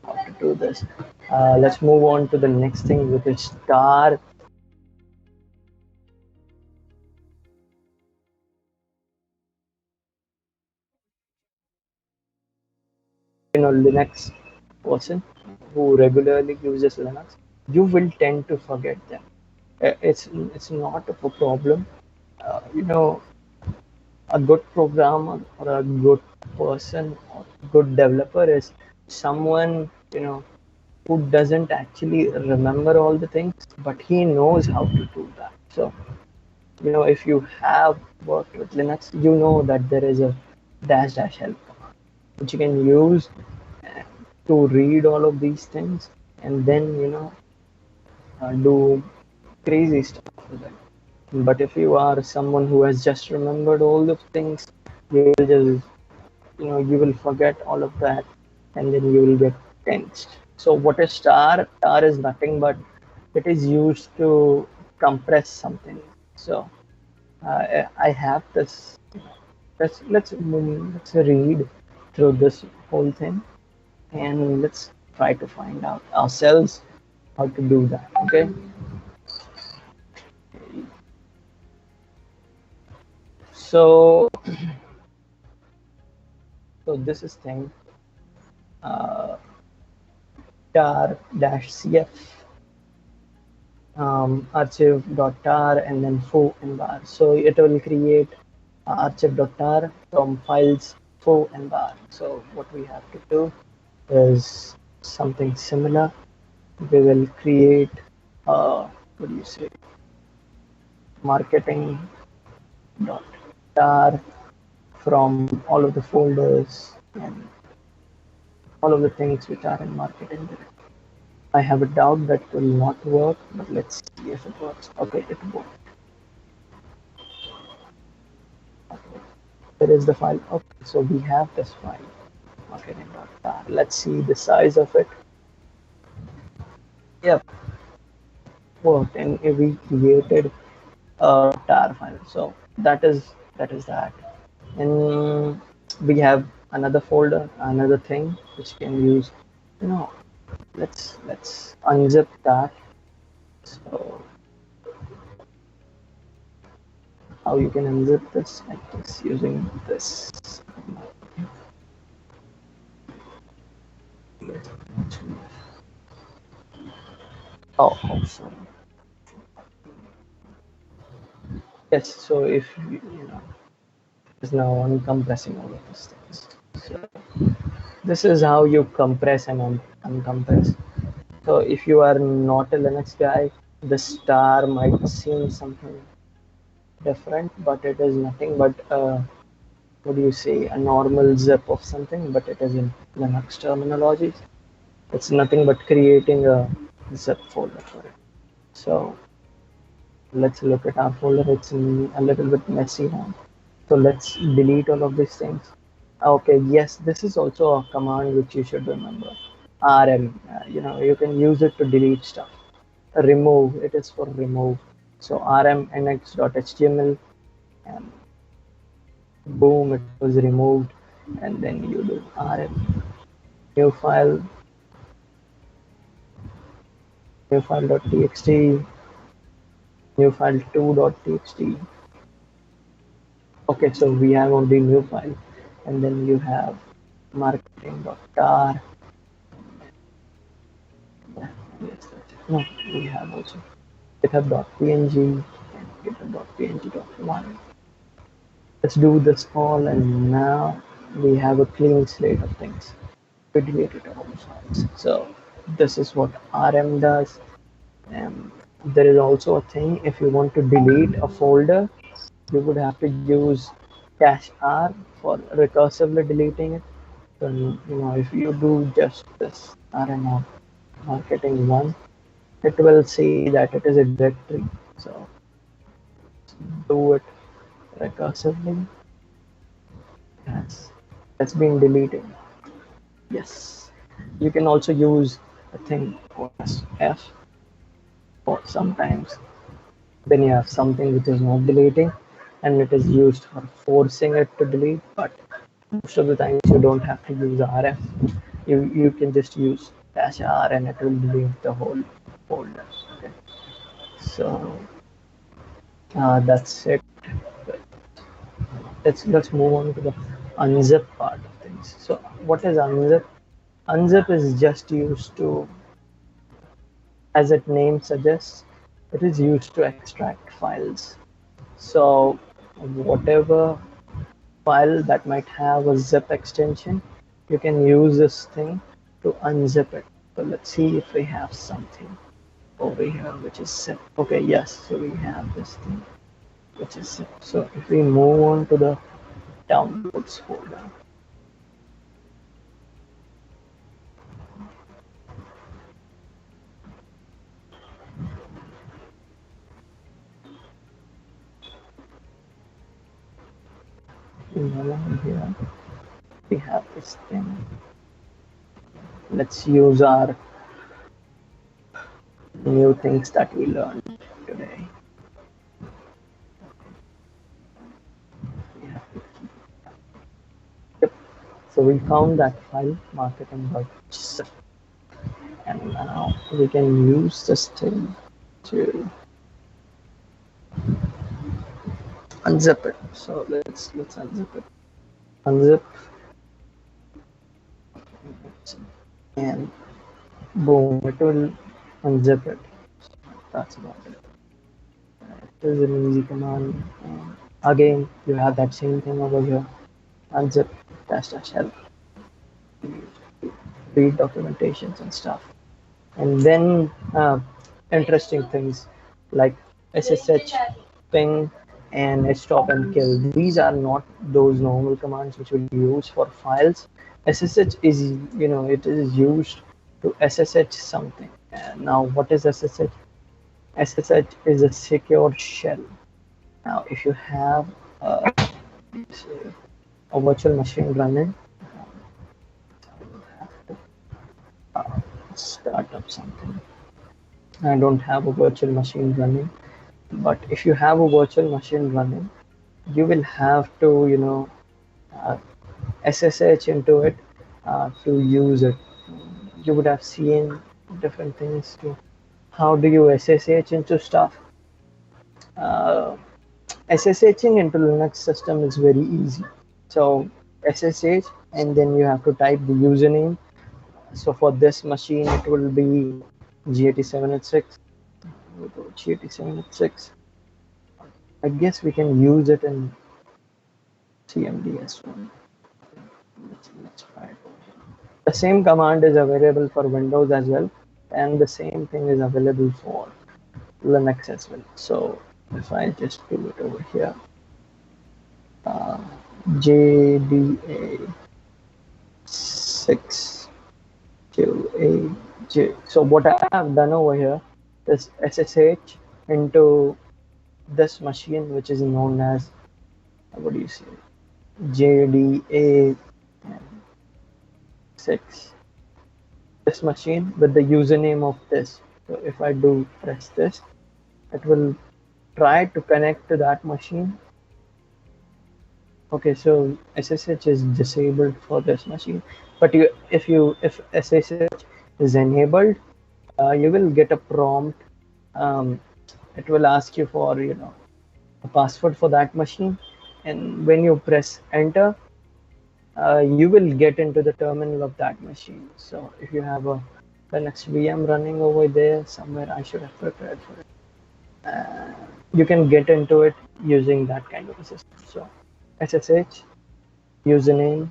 how to do this. Let's move on to the next thing, which is star. Linux person who regularly uses Linux, you will tend to forget them. It's not a problem. You know, a good programmer or a good person or good developer is someone who doesn't actually remember all the things, but he knows how to do that. So if you have worked with Linux, you know that there is a dash dash help which you can use to read all of these things and then do crazy stuff with it. But if you are someone who has just remembered all the things, you will just you will forget all of that and then you will get tensed. So what is star? Star is nothing but it is used to compress something. So I have this. Let's read through this whole thing and let's try to find out ourselves how to do that. Okay. So this is thing tar -cf archive.tar and then foo and bar. So it will create archive.tar from files foo and bar. So what we have to do is something similar. We will create what do you say, marketing.tar from all of the folders and all of the things which are in marketing. I have a doubt that will not work, but let's see if it works. Okay, it worked. Okay. There is the file. Okay, so we have this file. marketing.tar. Let's see the size of it. Yep, worked, and we created a tar file. So that is that. And we have another folder, another thing which can use. You know, let's unzip that. So how you can unzip this like this using this. Oh, sorry. Yes, so if you know, is now uncompressing all of these things. So this is how you compress and uncompress. So if you are not a Linux guy, the star might seem something different, but it is nothing but what do you say, a normal zip of something, but it is in Linux terminology. It's nothing but creating a zip folder for it. So let's look at our folder. It's a little bit messy now. So let's delete all of these things. Okay, yes, this is also a command which you should remember. RM, you can use it to delete stuff. Remove, it is for remove. So rm nx.html, and boom, it was removed. And then you do rm new file, new file.txt, new file 2.txt. Okay, so we have only new file, and then you have marketing.tar. Yes, no, we have also github.png and github.png.1. Let's do this all, and now we have a clean slate of things. We deleted all the files. So this is what rm does. There is also a thing, if you want to delete a folder, you would have to use -r for recursively deleting it. So if you do just this rm marketing one, it will see that it is a directory. So do it recursively. Yes, that's been deleted. Yes, you can also use a thing called as F, or sometimes then you have something which is not deleting, and it is used for forcing it to delete. But most of the times you don't have to use RF. You can just use -r and it will delete the whole folder. Okay, so that's it. Let's move on to the unzip part of things. So what is unzip? Unzip is just used to, as its name suggests, it is used to extract files. So whatever file that might have a zip extension, you can use this thing to unzip it. So let's see if we have something over here which is zip. Okay, yes, so we have this thing which is zip. So if we move on to the downloads folder, here we have this thing. Let's use our new things that we learned today. Yep. So we found that file marketing.zip, and now we can use this thing to unzip it. So let's unzip it. Unzip, and boom, it will unzip it. That's about it. It is an easy command. And again, you have that same thing over here. Unzip --help. Read documentations and stuff. And then interesting things like SSH, ping, and stop and kill. These are not those normal commands which we use for files. SSH is, it is used to SSH something. And now what is SSH? SSH is a secure shell. Now if you have a virtual machine running, start up something. I don't have a virtual machine running, but if you have a virtual machine running, you will have to, uh, SSH into it to use it. You would have seen different things too. How do you SSH into stuff? Uh, SSHing into Linux system is very easy. So SSH, and then you have to type the username. So for this machine, it will be G8786. G8786. I guess we can use it in CMD as well. Let's try it. The same command is available for Windows as well, and the same thing is available for Linux as well. So if I just do it over here, JDA6QAJ. So what I have done over here is SSH into this machine, which is known as, what do you say, JDA6, this machine with the username of this. So if I do press this, it will try to connect to that machine. Okay, so SSH is disabled for this machine, but if SSH is enabled, you will get a prompt. It will ask you for a password for that machine, and when you press enter, you will get into the terminal of that machine. So if you have a Linux VM running over there somewhere, I should have prepared for it. You can get into it using that kind of a system. So SSH, username,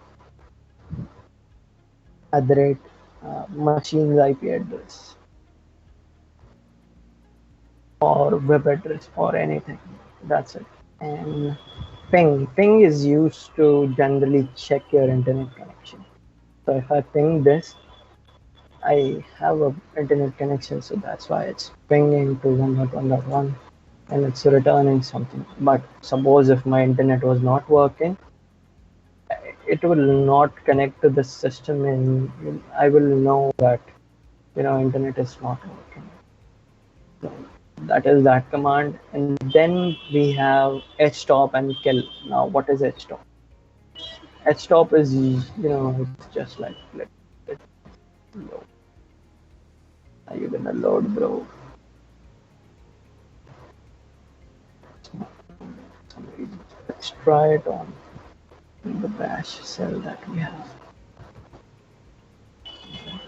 machine's IP address, or web address, or anything. That's it. And ping is used to generally check your internet connection. So if I ping this, I have a internet connection, so that's why it's pinging to 1.1.1 and it's returning something. But suppose if my internet was not working, it will not connect to the system, and I will know that internet is not working. So that is that command. And then we have htop and kill. Now what is htop? Htop is it's just like, let it load. Are you gonna load, bro? Let's try it on the bash shell that we have.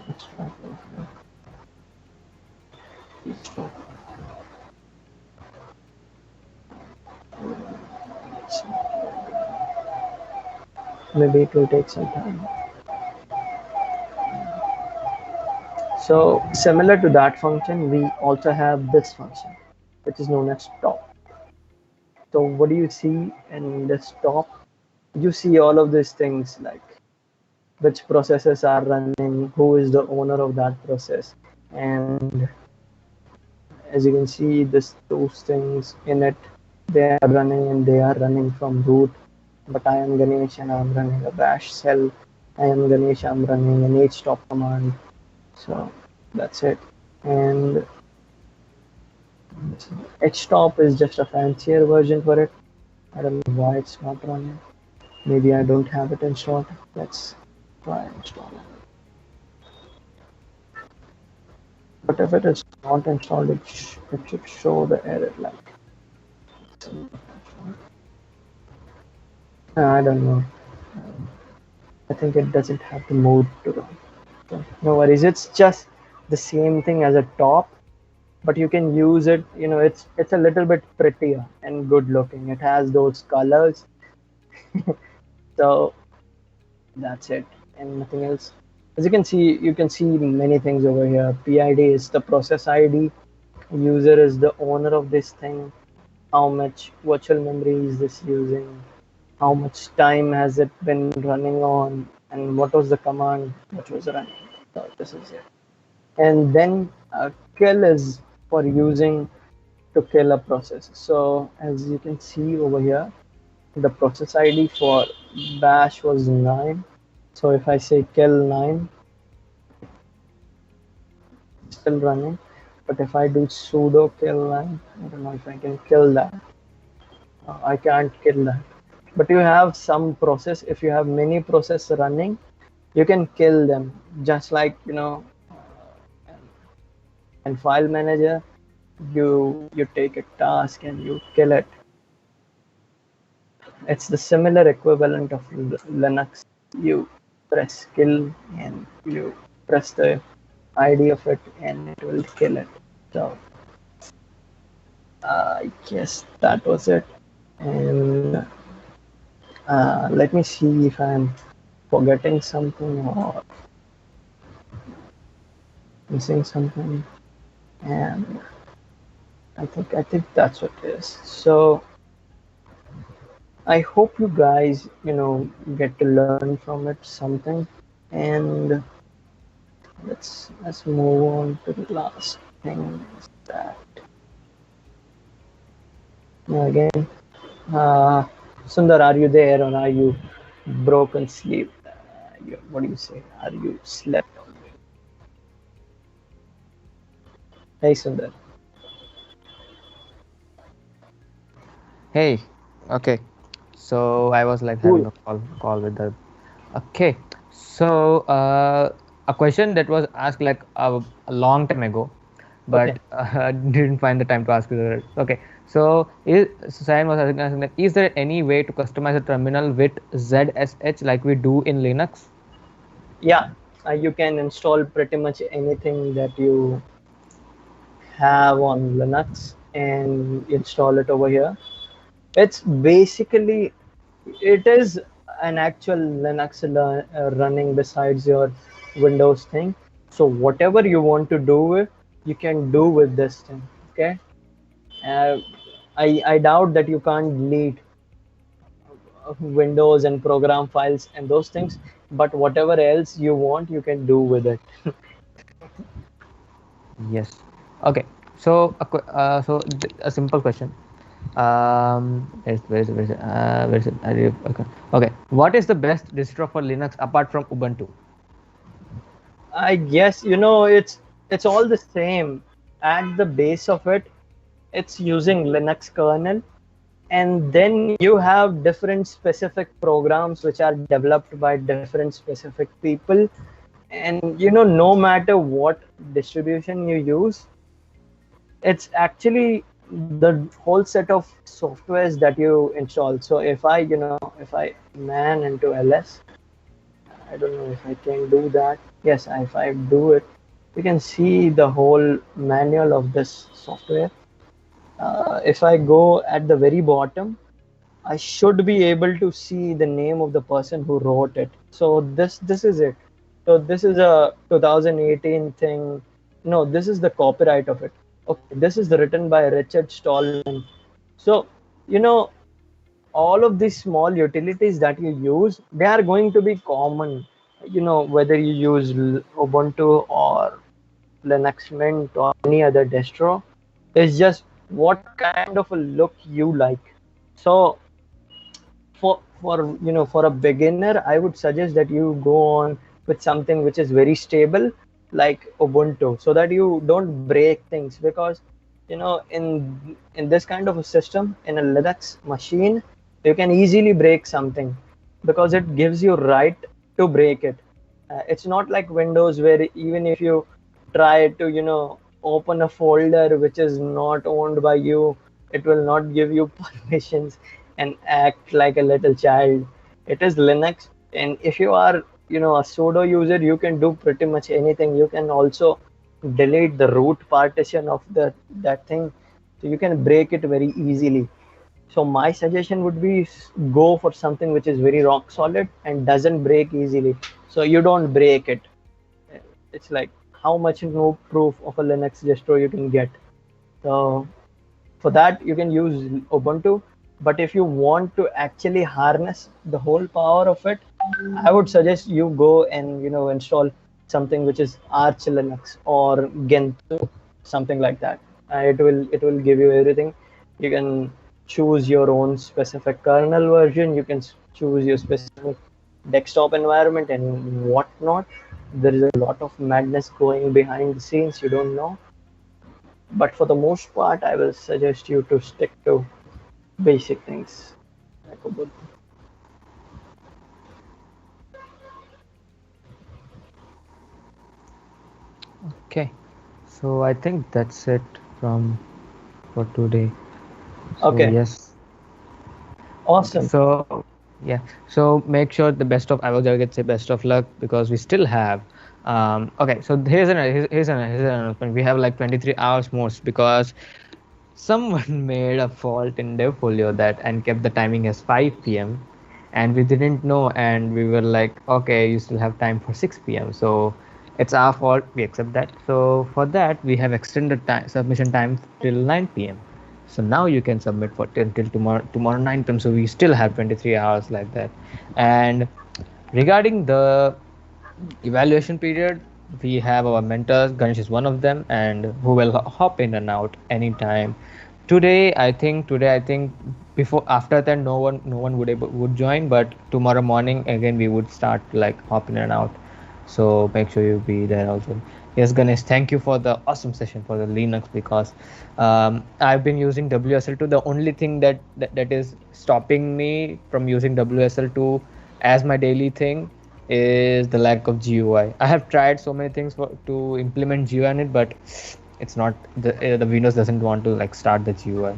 Let's try it. Maybe it will take some time. So similar to that function, we also have this function, which is known as top. So what do you see in this top? You see all of these things, like which processes are running, who is the owner of that process, and as you can see, those things in it, they are running, and they are running from root. But I am Ganesh and I'm running a bash shell. I am Ganesh, I'm running an htop command. So that's it. And htop is just a fancier version for it. I don't know why it's not running. Maybe I don't have it installed. Let's try installing it. But if it is not installed, it should show the error like. I don't know. I think it doesn't have the mode to run. So no worries. It's just the same thing as a top, but you can use it. It's a little bit prettier and good looking. It has those colors. So that's it, and nothing else. As you can see many things over here. PID is the process ID. User is the owner of this thing. How much virtual memory is this using? How much time has it been running on? And what was the command which was running? So this is it. And then kill is for using to kill a process. So as you can see over here, the process ID for bash was 9. So if I say kill 9, still running. But if I do sudo kill, I don't know if I can kill that. I can't kill that. But you have some process. If you have many process running, you can kill them. Just like in file manager, you take a task and you kill it. It's the similar equivalent of Linux. You press kill and you press the ID of it and it will kill it. So I guess that was it. And let me see if I'm forgetting something or missing something. And I think that's what it is. So I hope you guys, get to learn from it something. And let's move on to the last thing. Is that again, Sundar, are you there or are you broken sleep? What do you say? Are you slept already? Hey, Sundar. Hey, okay. So I was like having a call with the. Okay, so a question that was asked like a long time ago, but didn't find the time to ask you. Okay, so Sayan was asking that, is there any way to customize a terminal with ZSH like we do in Linux? Yeah, you can install pretty much anything that you have on Linux and install it over here. It's basically, it is an actual Linux running besides your Windows thing. So whatever you want to do with, you can do with this thing. Okay. I doubt that you can't delete Windows and program files and those things, but whatever else you want, you can do with it. Yes. Okay. So a simple question. Where is it? Okay. What is the best distro for Linux apart from Ubuntu? I guess it's all the same. At the base of it, it's using Linux kernel, and then you have different specific programs which are developed by different specific people. And no matter what distribution you use, it's actually the whole set of softwares that you install. So if I man into ls, I don't know if I can do that. Yes, if I do it, you can see the whole manual of this software. If I go at the very bottom, I should be able to see the name of the person who wrote it. So this is it. So this is a 2018 thing. No, this is the copyright of it. Okay, this is written by Richard Stallman. So all of these small utilities that you use, they are going to be common. Whether you use Ubuntu or Linux Mint or any other distro, it's just what kind of a look you like. So for a beginner, I would suggest that you go on with something which is very stable like Ubuntu, so that you don't break things. Because in this kind of a system, in a Linux machine, you can easily break something because it gives you right to break it. It's not like Windows, where even if you try to open a folder which is not owned by you, it will not give you permissions and act like a little child. It is Linux, and if you are a sudo user, you can do pretty much anything. You can also delete the root partition of that thing, so you can break it very easily. So my suggestion would be, go for something which is very rock solid and doesn't break easily, so you don't break it. It's like, how much no proof of a Linux distro you can get. So for that, you can use Ubuntu. But if you want to actually harness the whole power of it, I would suggest you go and install something which is Arch Linux or Gentoo, something like that. It will give you everything. You can choose your own specific kernel version. You can choose your specific desktop environment and whatnot. there is a lot of madness going behind the scenes you don't know. But for the most part, I will suggest you to stick to basic things like Ubuntu. Okay, so I think that's it from for today. So Okay, yes. awesome. So yeah. So make sure the best of I will say best of luck because we still have. Okay, so here's an announcement. We have like 23 hours more because someone made a fault in their folio that and kept the timing as 5 p.m. and we didn't know and we were like, okay, you still have time for 6 p.m. So it's our fault. We accept that. So for that, we have extended submission time till 9 p.m. So now you can submit for till tomorrow 9 p.m. So we still have 23 hours like that. And regarding the evaluation period, we have our mentors. Ganesh is one of them, and who will hop in and out anytime. Today I think before after that no one would join, but tomorrow morning again we would start like hopping in and out. So make sure you be there also. Yes, Ganesh, thank you for the awesome session for the Linux because I've been using WSL2. The only thing that is stopping me from using WSL2 as my daily thing is the lack of GUI. I have tried so many things to implement GUI in it, but it's not the Windows doesn't want to like start the GUI.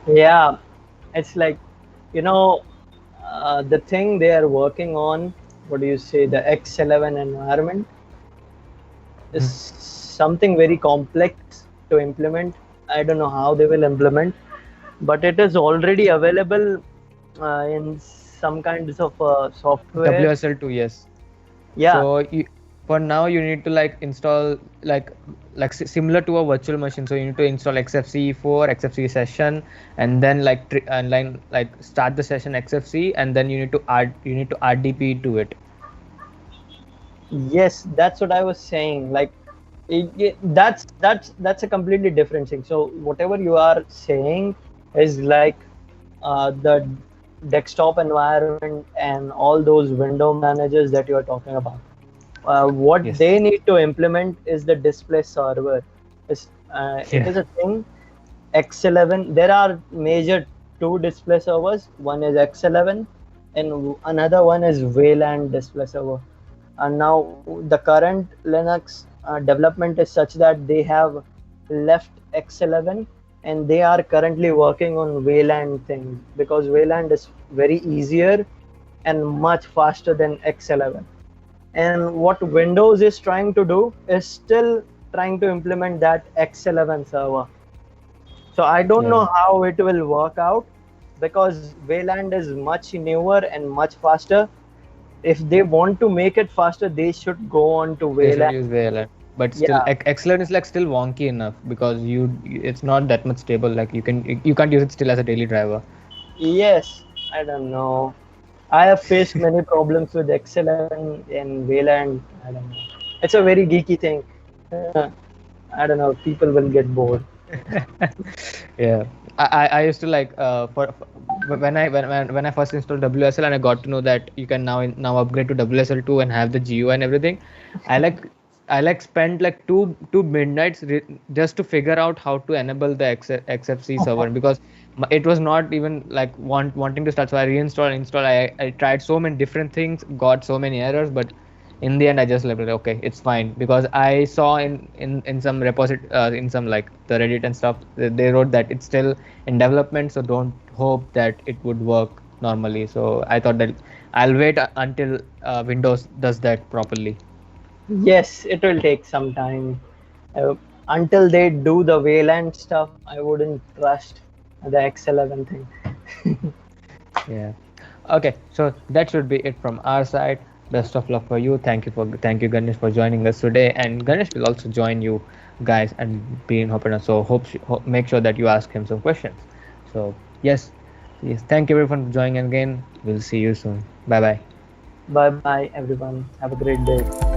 Yeah, it's like, you know, the thing they are working on, what do you say, the X11 environment is something very complex to implement. I don't know how they will implement, but it is already available in some kinds of software. WSL2, yes. Yeah, So for now you need to like install similar to a virtual machine. So you need to install XFCE4, XFCE session, and then like start the session XFCE, and then you need to RDP to it. yes, that's what I was saying. Like, that's a completely different thing. So whatever you are saying is like the desktop environment and all those window managers that you are talking about. What Yes. they need to implement is the display server. It Yeah. is a thing. X11. There are major two display servers. One is X11, and another one is VLAN display server. And now the current Linux development is such that they have left X11 and they are currently working on VLAN things because VLAN is very easier and much faster than X11. And what Windows is trying to do is still trying to implement that X11 server. So I don't know how it will work out because VLAN is much newer and much faster. If they want to make it faster, they should go on to They should VLAN. use VLAN. But still, Yeah. Excellent is like still wonky enough because it's not that much stable. Like you can't use it still as a daily driver. Yes. I don't know. I have faced many problems with X11 and VLAN. I don't know. It's a very geeky thing. I don't know. People will get bored. Yeah, I used to like when I first installed WSL and I got to know that you can now upgrade to WSL2 and have the GUI and everything. I like I like spent like two midnights just to figure out how to enable the XFC server because it was not even like wanting to start. So I reinstalled, installed. I tried so many different things, got so many errors, but in the end I just left it. Okay, it's fine because I saw in some repository in some like the Reddit and stuff they wrote that it's still in development, so don't hope that it would work normally. So I thought that I'll wait until Windows does that properly. Yes, it will take some time. Until they do the VLAN stuff, I wouldn't trust the X11 thing. Yeah. Okay, so that should be it from our side. Best of luck for you. Thank you Ganesh for joining us today, and Ganesh will also join you guys and be in Hopper. So make sure that you ask him some questions. So yes, thank you everyone for joining again. We'll see you soon. Bye bye. Bye bye, everyone. Have a great day.